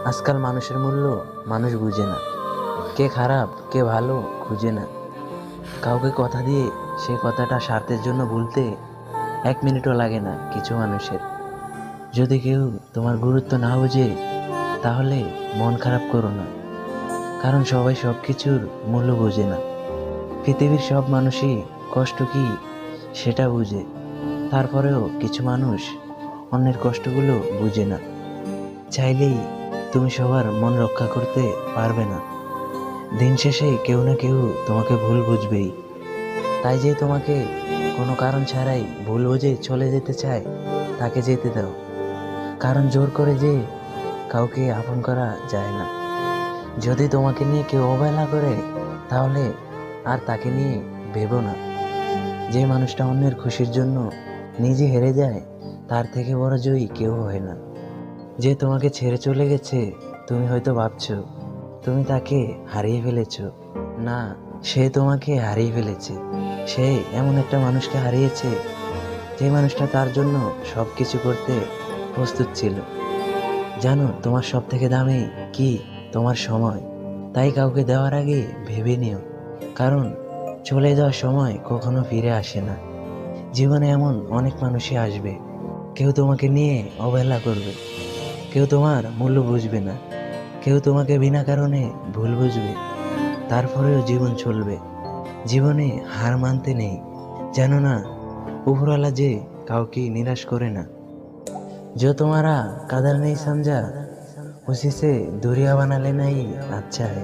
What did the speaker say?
আজকাল মানুষের মূল্য মানুষ বুঝে না। কে খারাপ কে ভালো খুঁজে না। কাউকে কথা দিয়ে সেই কথাটা স্বার্থের জন্য ভুলতে 1 মিনিটও লাগে না কিছু মানুষের। যদি কেউ তোমার গুরুত্ব না বোঝে তাহলে মন খারাপ করো না, কারণ সবাই সব কিছুর মূল্য বোঝে না। পৃথিবীর সব মানুষই কষ্ট কি সেটা বুঝে, তারপরেও কিছু মানুষ অন্যের কষ্টগুলো বুঝে না। চাইলেই তুমি সবার মন রক্ষা করতে পারবে না। দিন শেষে কেউ না কেউ তোমাকে ভুল বুঝবেই। তাই যে তোমাকে কোনো কারণ ছাড়াই ভুল বুঝে চলে যেতে চায় তাকে যেতে দাও, কারণ জোর করে যে কাউকে আপন করা যায় না। যদি তোমাকে নিয়ে কেউ অবহেলা করে তাহলে আর তাকে নিয়ে ভেবো না। যে মানুষটা অন্যের খুশির জন্য নিজে হেরে যায় তার থেকে বড় জয়ী কেউ হয় না। যে তোমাকে ছেড়ে চলে গেছে, তুমি হয়তো ভাবছো তুমি তাকে হারিয়ে ফেলেছো। না, সে তোমাকে হারিয়ে ফেলেছে। সে এমন একটা মানুষকে হারিয়েছে যে মানুষটা তার জন্য সব কিছু করতে প্রস্তুত ছিল। জানো তোমার সব থেকে দামি কি? তোমার সময়। তাই কাউকে দেওয়ার আগে ভেবে নিও, কারণ চলে যাওয়ার সময় কখনো ফিরে আসে না। জীবনে এমন অনেক মানুষই আসবে, কেউ তোমাকে নিয়ে অবহেলা করবে, কেউ তোমার মূল্য বুঝবে না, কেউ তোমাকে বিনা কারণে ভুল বুঝবে। তারপরেও জীবন চলবে। জীবনে হার মানতে নেই, জানো না উপরওয়ালা যে কাউকে निराश করে না। जो तुम्हारा कदर नहीं समझा उसी से दूरियां बना लेना ही अच्छा है।